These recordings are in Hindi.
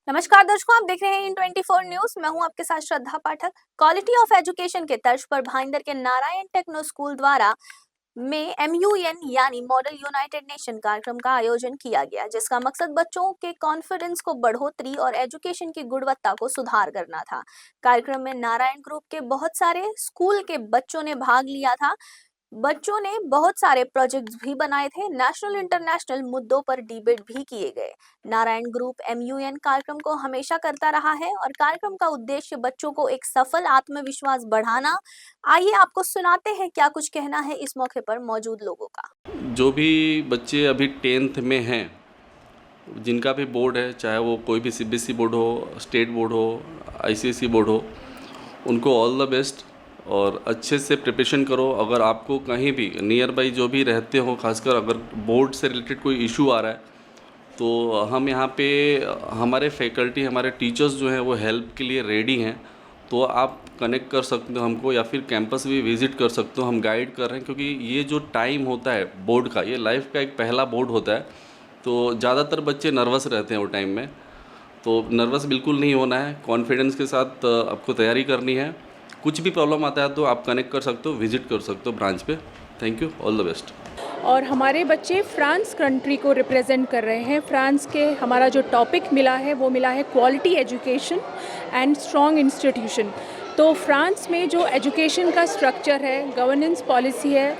नमस्कार दर्शकों, आप देख रहे हैं इन 24 न्यूज। मैं हूं आपके साथ श्रद्धा पाठक। क्वालिटी ऑफ एजुकेशन के तर्ज पर भाईंदर के नारायण टेक्नो स्कूल द्वारा में MUN यानी मॉडल यूनाइटेड नेशन कार्यक्रम का आयोजन किया गया, जिसका मकसद बच्चों के कॉन्फिडेंस को बढ़ोतरी और एजुकेशन की गुणवत्ता को सुधार करना था। कार्यक्रम में नारायण ग्रुप के बहुत सारे स्कूल के बच्चों ने भाग लिया था। बच्चों ने बहुत सारे प्रोजेक्ट्स भी बनाए थे। नेशनल इंटरनेशनल मुद्दों पर डिबेट भी किए गए। नारायण ग्रुप MUN कार्यक्रम को हमेशा करता रहा है और कार्यक्रम का उद्देश्य बच्चों को एक सफल आत्मविश्वास बढ़ाना। आइए आपको सुनाते हैं क्या कुछ कहना है इस मौके पर मौजूद लोगों का। जो भी बच्चे अभी 10th में हैं, जिनका भी बोर्ड है, चाहे वो कोई भी CBSE बोर्ड हो, स्टेट बोर्ड हो, ICSE बोर्ड हो, उनको ऑल द बेस्ट और अच्छे से प्रिपरेशन करो। अगर आपको कहीं भी नियर बाई जो भी रहते हो, खासकर अगर बोर्ड से रिलेटेड कोई इशू आ रहा है, तो हम यहाँ पे हमारे फैकल्टी, हमारे टीचर्स जो हैं वो हेल्प के लिए रेडी हैं। तो आप कनेक्ट कर सकते हो हमको, या फिर कैंपस भी विज़िट कर सकते हो। हम गाइड कर रहे हैं, क्योंकि ये जो टाइम होता है बोर्ड का, ये लाइफ का एक पहला बोर्ड होता है। तो ज़्यादातर बच्चे नर्वस रहते हैं वो टाइम में, तो नर्वस बिल्कुल नहीं होना है। कॉन्फिडेंस के साथ आपको तैयारी करनी है। कुछ भी प्रॉब्लम आता है तो आप कनेक्ट कर सकते हो, विज़िट कर सकते हो ब्रांच पे। Thank you, all the best. और हमारे बच्चे फ्रांस कंट्री को रिप्रेजेंट कर रहे हैं। फ्रांस के हमारा जो टॉपिक मिला है वो मिला है quality education and strong institution. तो फ्रांस में जो एजुकेशन का स्ट्रक्चर है, गवर्नेंस पॉलिसी है,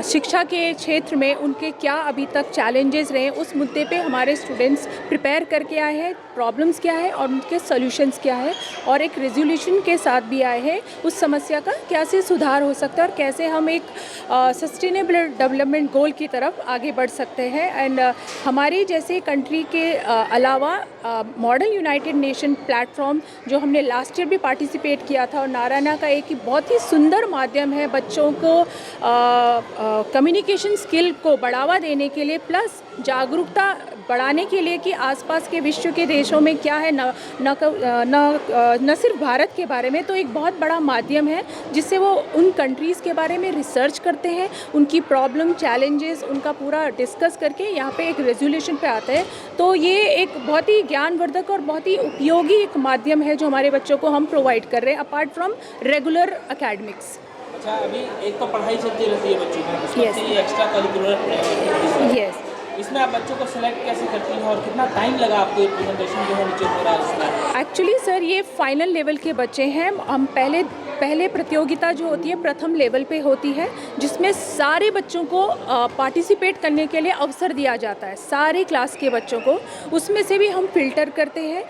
शिक्षा के क्षेत्र में उनके क्या अभी तक चैलेंजेस रहे, उस मुद्दे पे हमारे स्टूडेंट्स प्रिपेयर करके आए हैं। प्रॉब्लम्स क्या है और उनके सॉल्यूशंस क्या है, और एक रेजोल्यूशन के साथ भी आए हैं उस समस्या का कैसे सुधार हो सकता है और कैसे हम एक सस्टेनेबल डेवलपमेंट गोल की तरफ आगे बढ़ सकते हैं। एंड हमारी जैसे कंट्री के अलावा मॉडल यूनाइटेड नेशन प्लेटफॉर्म जो हमने लास्ट ईयर भी पार्टिसिपेट किया था, और नारायणा का एक बहुत ही सुंदर माध्यम है बच्चों को कम्युनिकेशन स्किल को बढ़ावा देने के लिए, प्लस जागरूकता बढ़ाने के लिए कि आसपास के विश्व के देशों में क्या है, न सिर्फ भारत के बारे में। तो एक बहुत बड़ा माध्यम है जिससे वो उन कंट्रीज़ के बारे में रिसर्च करते हैं, उनकी प्रॉब्लम, चैलेंजेस, उनका पूरा डिस्कस करके यहाँ पे एक रेजोल्यूशन पे आते हैं। तो ये एक बहुत ही ज्ञानवर्धक और बहुत ही उपयोगी एक माध्यम है जो हमारे बच्चों को हम प्रोवाइड कर रहे हैं अपार्ट फ्रॉम रेगुलर एकेडमिक्स। अच्छा, अभी एक तो पढ़ाई चलती रहती है बच्चों की, उसके लिए एक्स्ट्रा करिकुलर। यस। इसमें आप बच्चों को सिलेक्ट कैसे करती हैं और कितना टाइम लगा आपको प्रेजेंटेशन जो है नीचे हो रहा है उसमें? एक्चुअली सर, ये फाइनल लेवल के बच्चे हैं। हम पहले प्रतियोगिता जो होती है प्रथम लेवल पे होती है, जिसमें सारे बच्चों को पार्टिसिपेट करने के लिए अवसर दिया जाता है, सारे क्लास के बच्चों को। उसमें से भी हम फिल्टर करते हैं।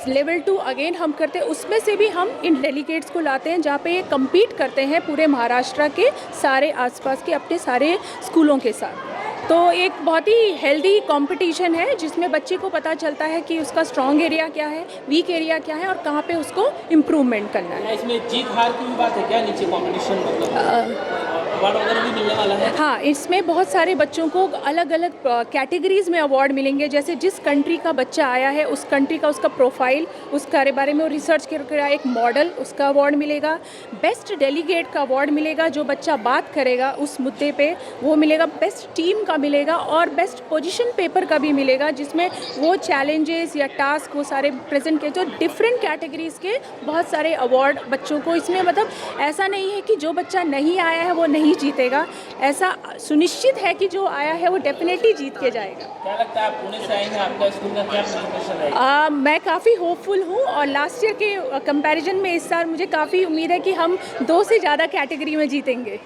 लेवल 2 अगेन हम करते हैं, उसमें से भी हम इन डेलीगेट्स को लाते हैं जहाँ पे ये कम्पीट करते हैं पूरे महाराष्ट्र के सारे आसपास के अपने सारे स्कूलों के साथ। तो एक बहुत ही हेल्दी कंपटीशन है जिसमें बच्चे को पता चलता है कि उसका स्ट्रॉन्ग एरिया क्या है, वीक एरिया क्या है और कहाँ पे उसको इम्प्रूवमेंट करना है। इसमें जीत हार की भी बात है क्या नीचे कॉम्पिटिशन, मतलब अवार्ड वगैरह भी मिलने वाला है? हाँ, इसमें बहुत सारे बच्चों को अलग अलग कैटेगरीज में अवार्ड मिलेंगे। जैसे जिस कंट्री का बच्चा आया है उस कंट्री का उसका प्रोफाइल, उसके बारे में रिसर्च करके एक मॉडल, उसका अवार्ड मिलेगा। बेस्ट डेलीगेट का अवार्ड मिलेगा, जो बच्चा बात करेगा उस मुद्दे पे वो मिलेगा। बेस्ट टीम का मिलेगा और बेस्ट पोजीशन पेपर का भी मिलेगा, जिसमें वो चैलेंजेस या टास्क वो सारे प्रेजेंट किए। जो डिफरेंट कैटेगरीज के बहुत सारे अवार्ड बच्चों को इसमें, मतलब ऐसा नहीं है कि जो बच्चा नहीं आया है वो नहीं जीतेगा। ऐसा सुनिश्चित है कि जो आया है वो डेफिनेटली जीत के जाएगा। क्या लगता है आप पुणे से आएंगे, आपका स्कूल का क्या प्रेजेंटेशन रहेगा? मैं काफ़ी होपफुल हूँ और लास्ट ईयर के कंपैरिजन में इस साल मुझे काफ़ी उम्मीद है कि हम 2 से ज़्यादा कैटेगरी में जीतेंगे।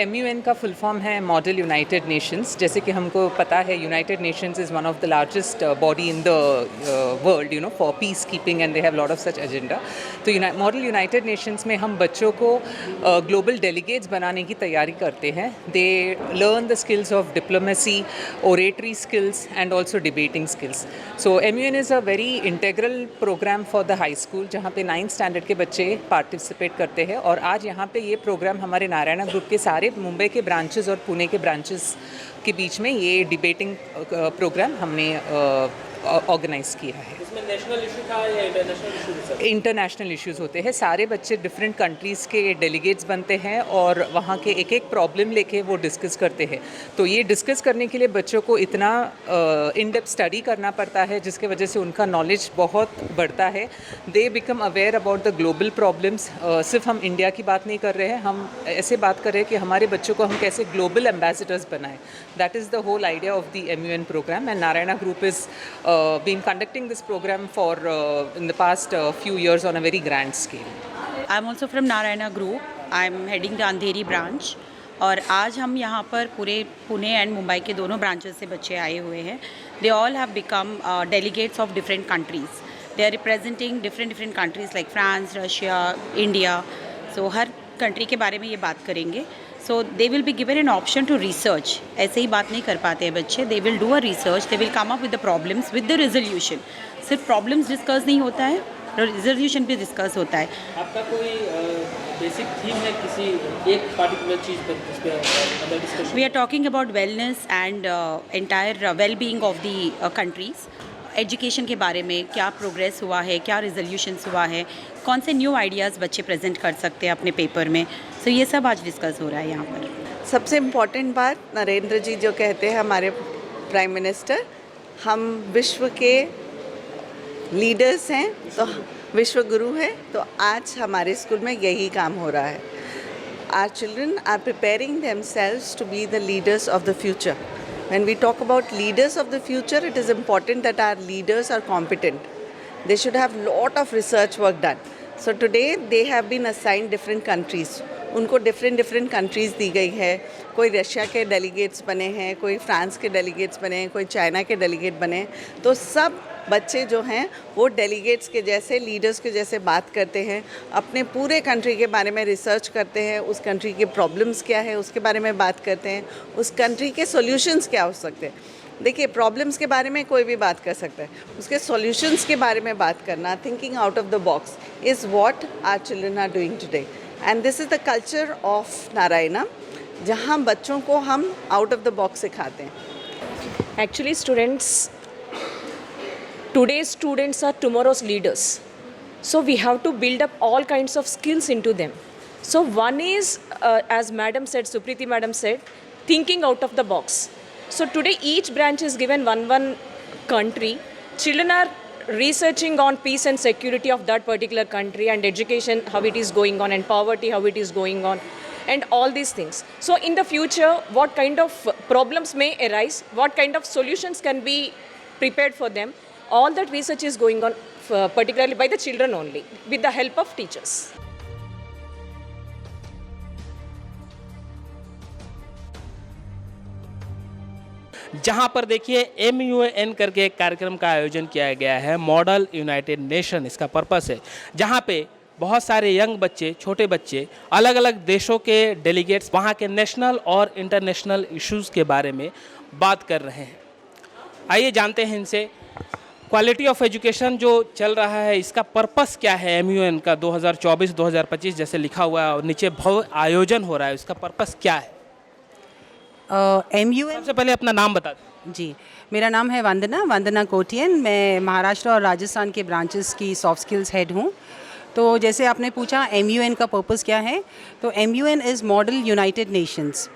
MUN का फुल फॉर्म है मॉडल यूनाइटेड नेशंस। जैसे कि हमको पता है, United Nations is one of the largest body in the world for peace keeping, and they have lot of such agenda. तो मॉडल यूनाइटेड नेशंस में हम बच्चों को ग्लोबल डेलीगेट्स बनाने की तैयारी करते हैं। They learn the skills of diplomacy, oratory skills and also debating skills. So MUN is a very integral programme for the high school, जहाँ पे 9th स्टैंडर्ड के बच्चे पार्टिसिपेट करते हैं। और आज यहाँ पे ये प्रोग्राम हमारे नारायणा ग्रुप के सारे मुंबई के ब्रांचेस और पुणे के ब्रांचेस के बीच में ये डिबेटिंग प्रोग्राम हमने ऑर्गेनाइज किया है। इसमें नेशनल इशू था या international issue sir? International issues होते हैं, सारे बच्चे डिफरेंट कंट्रीज़ के डेलीगेट्स बनते हैं और वहाँ के एक एक प्रॉब्लम लेके वो डिस्कस करते हैं। तो ये डिस्कस करने के लिए बच्चों को इतना इन डेप्थ स्टडी करना पड़ता है जिसकी वजह से उनका नॉलेज बहुत बढ़ता है। They become aware about the global problems. सिर्फ हम इंडिया की बात नहीं कर रहे हैं, हम ऐसे बात कर रहे हैं कि हमारे बच्चों को हम कैसे ग्लोबल एम्बेसडर्स बनाएं। That is the whole idea of the MUN program, and Narayana Group is been conducting this program for in the past few years on a very grand scale. I'm also from Narayana Group. I'm heading the Andheri branch. और आज हम यहाँ पर पूरे पुणे एंड मुंबई के दोनों ब्रांचेस से बच्चे आए हुए हैं. They all have become delegates of different countries. They are representing different countries like France, Russia, India. So हर कंट्री के बारे में ये बात करेंगे. So they will be given an option to research. ऐसे ही बात नहीं कर पाते हैं बच्चे. They will do a research, they will come up with the problems with the resolution. सिर्फ प्रॉब्लम्स डिस्कस नहीं होता है, रेजोल्यूशन भी डिस्कस होता है. आपका कोई बेसिक थीम है किसी एक पार्टिकुलर चीज़ पर जिस पे मतलब discussion? We are talking about wellness and entire well being of the countries. Education के बारे में क्या प्रोग्रेस हुआ है, क्या रेजोल्यूशंस हुआ है, कौन से न्यू आइडियाज़ बच्चे प्रेजेंट कर सकते हैं अपने पेपर में. सो ये सब आज डिस्कस हो रहा है यहाँ पर. सबसे इम्पॉर्टेंट बात, नरेंद्र जी जो कहते हैं हमारे प्राइम मिनिस्टर, हम विश्व के लीडर्स हैं, तो विश्व गुरु हैं. तो आज हमारे स्कूल में यही काम हो रहा है. Our children are preparing themselves to be the leaders of the future. When we talk about leaders of the future, it is important that our leaders are competent. They should have lot of research work done. So today they have been assigned different countries. उनको डिफरेंट कंट्रीज़ दी गई है. कोई रशिया के डेलीगेट्स बने हैं, कोई फ्रांस के डेलीगेट्स बने हैं, कोई चाइना के डेलीगेट बने हैं. तो सब बच्चे जो हैं वो डेलीगेट्स के जैसे, लीडर्स के जैसे बात करते हैं, अपने पूरे कंट्री के बारे में रिसर्च करते हैं, उस कंट्री के प्रॉब्लम्स क्या है उसके बारे में बात करते हैं, उस कंट्री के सॉल्यूशंस क्या हो सकते हैं. देखिए, प्रॉब्लम्स के बारे में कोई भी बात कर सकता है, उसके सॉल्यूशंस के बारे में बात करना, thinking out of the box is what our children are doing today. And this is the culture of Narayana, जहाँ बच्चों को हम आउट ऑफ द बॉक्स सिखाते हैं. Actually, today's students are tomorrow's leaders. So we have to build up all kinds of skills into them. So one is, as Madam said, Supriti Madam said, thinking out of the box. So today each branch is given one country. Children are researching on peace and security of that particular country, and education, how it is going on, and poverty, how it is going on, and all these things. So in the future, what kind of problems may arise, what kind of solutions can be prepared for them, all that research is going on particularly by the children only, with the help of teachers. जहाँ पर देखिए MUN करके एक कार्यक्रम का आयोजन किया गया है, मॉडल यूनाइटेड नेशन इसका पर्पस है, जहाँ पे बहुत सारे यंग बच्चे, छोटे बच्चे, अलग अलग देशों के डेलीगेट्स वहाँ के नेशनल और इंटरनेशनल इश्यूज़ के बारे में बात कर रहे हैं. आइए जानते हैं इनसे, क्वालिटी ऑफ एजुकेशन जो चल रहा है इसका पर्पस क्या है. MUN का 2024-2025 जैसे लिखा हुआ है और नीचे भव्य आयोजन हो रहा है, उसका पर्पस क्या है? MUN सबसे पहले अपना नाम बता दें. जी, मेरा नाम है वंदना कोटियन. मैं महाराष्ट्र और राजस्थान के ब्रांचेस की सॉफ्ट स्किल्स हेड हूँ. तो जैसे आपने पूछा MUN का पर्पस क्या है, तो MUN is model United Nations.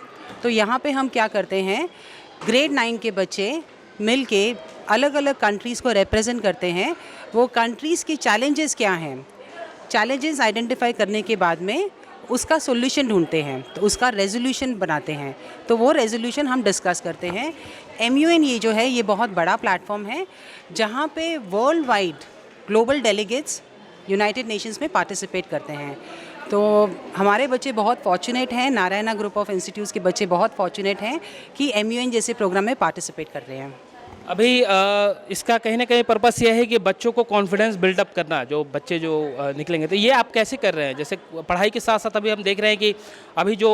तो यहाँ पे हम क्या करते हैं, ग्रेड 9 के बच्चे मिल के अलग अलग कंट्रीज़ को रिप्रेजेंट करते हैं. वो कंट्रीज़ की चैलेंजेस क्या हैं, चैलेंजेस आइडेंटिफाई करने के बाद में उसका सॉल्यूशन ढूंढते हैं, तो उसका रेजोल्यूशन बनाते हैं. तो वो रेजोल्यूशन हम डिस्कस करते हैं. MUN ये जो है ये बहुत बड़ा प्लेटफॉर्म है जहाँ पे world wide global delegates United Nations में पार्टिसिपेट करते हैं. तो हमारे बच्चे बहुत फॉर्चुनेट हैं, नारायणा ग्रुप ऑफ इंस्टीट्यूट्स के बच्चे बहुत फॉर्चुनेट हैं कि MUN जैसे प्रोग्राम में पार्टिसिपेट कर रहे हैं. अभी इसका कहीं ना कहीं पर्पस ये है कि बच्चों को कॉन्फिडेंस बिल्डअप करना, जो बच्चे जो निकलेंगे. तो ये आप कैसे कर रहे हैं? जैसे पढ़ाई के साथ साथ अभी हम देख रहे हैं कि अभी जो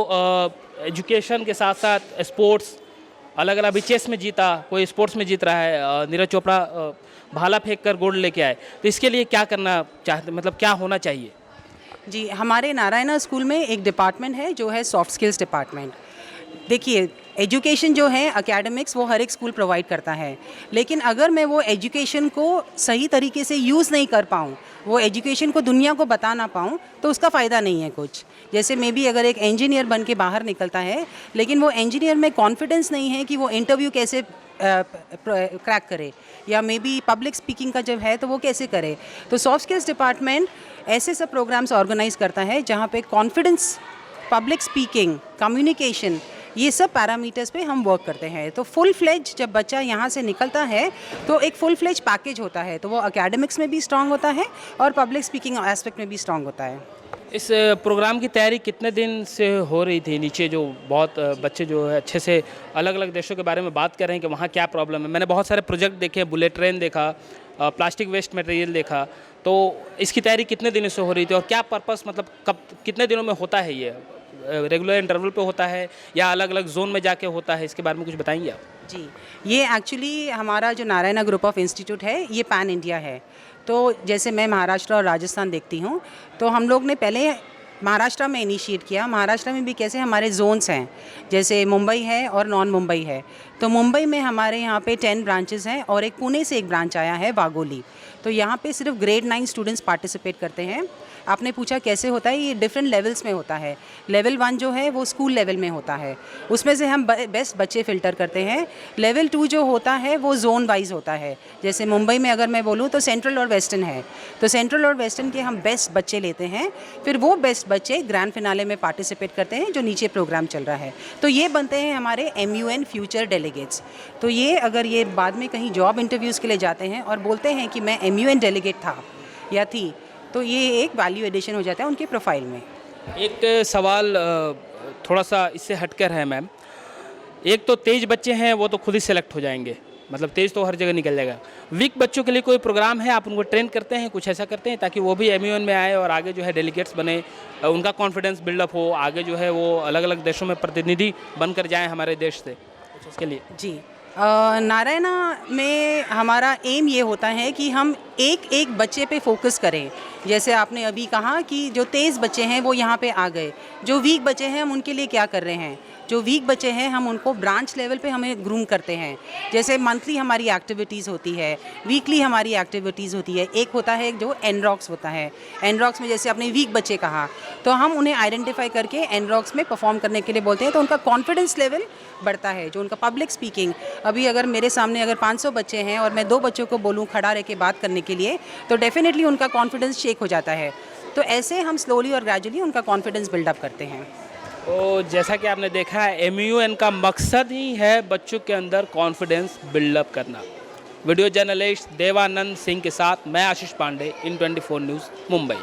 एजुकेशन के साथ साथ स्पोर्ट्स, अलग अलग, अभी चेस में जीता, कोई स्पोर्ट्स में जीत रहा है, नीरज चोपड़ा भाला फेंक कर गोल्ड लेके आए. तो इसके लिए क्या करना चाहते, मतलब क्या होना चाहिए? जी, हमारे नारायणा स्कूल में एक डिपार्टमेंट है जो है सॉफ्ट स्किल्स डिपार्टमेंट. देखिए, एजुकेशन जो है एकेडमिक्स वो हर एक स्कूल प्रोवाइड करता है, लेकिन अगर मैं वो एजुकेशन को सही तरीके से यूज़ नहीं कर पाऊँ, वो एजुकेशन को दुनिया को बता ना पाऊँ, तो उसका फ़ायदा नहीं है कुछ। जैसे मे बी अगर एक इंजीनियर बन के बाहर निकलता है, लेकिन वो इंजीनियर में कॉन्फिडेंस नहीं है कि वो इंटरव्यू कैसे क्रैक करे, या मे बी पब्लिक स्पीकिंग का जब है तो वो कैसे करे। तो सॉफ्ट स्किल्स डिपार्टमेंट ऐसे सब प्रोग्राम्स ऑर्गेनाइज करता है जहाँ पे कॉन्फिडेंस, पब्लिक स्पीकिंग, कम्युनिकेशन, ये सब पैरामीटर्स पे हम वर्क करते हैं। तो फुल फ्लेज जब बच्चा यहाँ से निकलता है तो एक फुल फ्लेज पैकेज होता है, तो वो एकेडमिक्स में भी स्ट्रांग होता है और पब्लिक स्पीकिंग एस्पेक्ट में भी स्ट्रांग होता है। इस प्रोग्राम की तैयारी कितने दिन से हो रही थी? नीचे जो बहुत बच्चे जो है अच्छे से अलग अलग देशों के बारे में बात कर रहे हैं कि वहाँ क्या प्रॉब्लम है। मैंने बहुत सारे प्रोजेक्ट देखे, बुलेट ट्रेन देखा, प्लास्टिक वेस्ट मटेरियल देखा। तो इसकी तैयारी कितने दिनों से हो रही थी और क्या पर्पस, मतलब कब कितने दिनों में होता है ये? रेगुलर इंटरवल पे होता है या अलग अलग जोन में जाके होता है? इसके बारे में कुछ बताएंगे आप? जी, ये एक्चुअली हमारा जो नारायणा ग्रुप ऑफ इंस्टीट्यूट है ये पैन इंडिया है। तो जैसे मैं महाराष्ट्र और राजस्थान देखती हूँ, तो हम लोग ने पहले महाराष्ट्र में इनिशिएट किया। महाराष्ट्र में भी कैसे हमारे जोन्स हैं, जैसे मुंबई है और नॉन मुंबई है। तो मुंबई में हमारे यहाँ पे 10 ब्रांचेस हैं और एक पुणे से एक ब्रांच आया है, वाघोली। तो यहाँ पे सिर्फ ग्रेड 9 स्टूडेंट्स पार्टिसिपेट करते हैं। आपने पूछा कैसे होता है, ये डिफरेंट लेवल्स में होता है। लेवल 1 जो है वो स्कूल लेवल में होता है, उसमें से हम बेस्ट बच्चे फ़िल्टर करते हैं। लेवल 2 जो होता है वो जोन वाइज होता है। जैसे मुंबई में अगर मैं बोलूँ तो सेंट्रल और वेस्टर्न है, तो सेंट्रल और वेस्टर्न के हम बेस्ट बच्चे लेते हैं। फिर वो बेस्ट बच्चे ग्रैंड फिनाले में पार्टिसिपेट करते हैं, जो नीचे प्रोग्राम चल रहा है। तो ये बनते हैं हमारे MUN फ्यूचर डेलीगेट्स। तो ये अगर ये बाद में कहीं जॉब इंटरव्यूज़ के लिए जाते हैं और बोलते हैं कि मैं MUN डेलीगेट था या थी, तो ये एक वैल्यू एडिशन हो जाता है उनके प्रोफाइल में। एक सवाल थोड़ा सा इससे हटकर है मैम। एक तो तेज बच्चे हैं वो तो खुद ही सेलेक्ट हो जाएंगे, मतलब तेज तो हर जगह निकल जाएगा। वीक बच्चों के लिए कोई प्रोग्राम है, आप उनको ट्रेन करते हैं, कुछ ऐसा करते हैं ताकि वो भी MUN में आए और आगे जो है डेलीगेट्स बने, उनका कॉन्फिडेंस बिल्डअप हो, आगे जो है वो अलग अलग देशों में प्रतिनिधि बनकर जाएँ हमारे देश से, कुछ उसके लिए? जी, नारायणा में हमारा एम ये होता है कि हम एक एक बच्चे पे फोकस करें। जैसे आपने अभी कहा कि जो तेज़ बच्चे हैं वो यहाँ पे आ गए, जो वीक बच्चे हैं हम उनके लिए क्या कर रहे हैं। जो वीक बच्चे हैं हम उनको ब्रांच लेवल पे हमें ग्रूम करते हैं। जैसे मंथली हमारी एक्टिविटीज़ होती है, वीकली हमारी एक्टिविटीज़ होती है। एक होता है जो एनरॉक्स होता है। एनरॉक्स में जैसे आपने वीक बच्चे कहा, तो हम उन्हें आइडेंटिफाई करके एनरॉक्स में परफॉर्म करने के लिए बोलते हैं, तो उनका कॉन्फिडेंस लेवल बढ़ता है। जो उनका पब्लिक स्पीकिंग, अभी अगर मेरे सामने अगर 500 बच्चे हैं और मैं 2 बच्चों को बोलूँ खड़ा रह के बात करने के लिए, तो डेफिनेटली उनका कॉन्फिडेंस शेक हो जाता है। तो ऐसे हम स्लोली और ग्रेजुअली उनका कॉन्फिडेंस बिल्डअप करते हैं। तो जैसा कि आपने देखा है, MUN का मकसद ही है बच्चों के अंदर कॉन्फिडेंस बिल्डअप करना। वीडियो जर्नलिस्ट देवानंद सिंह के साथ मैं आशीष पांडे, इन 24 न्यूज़, मुंबई।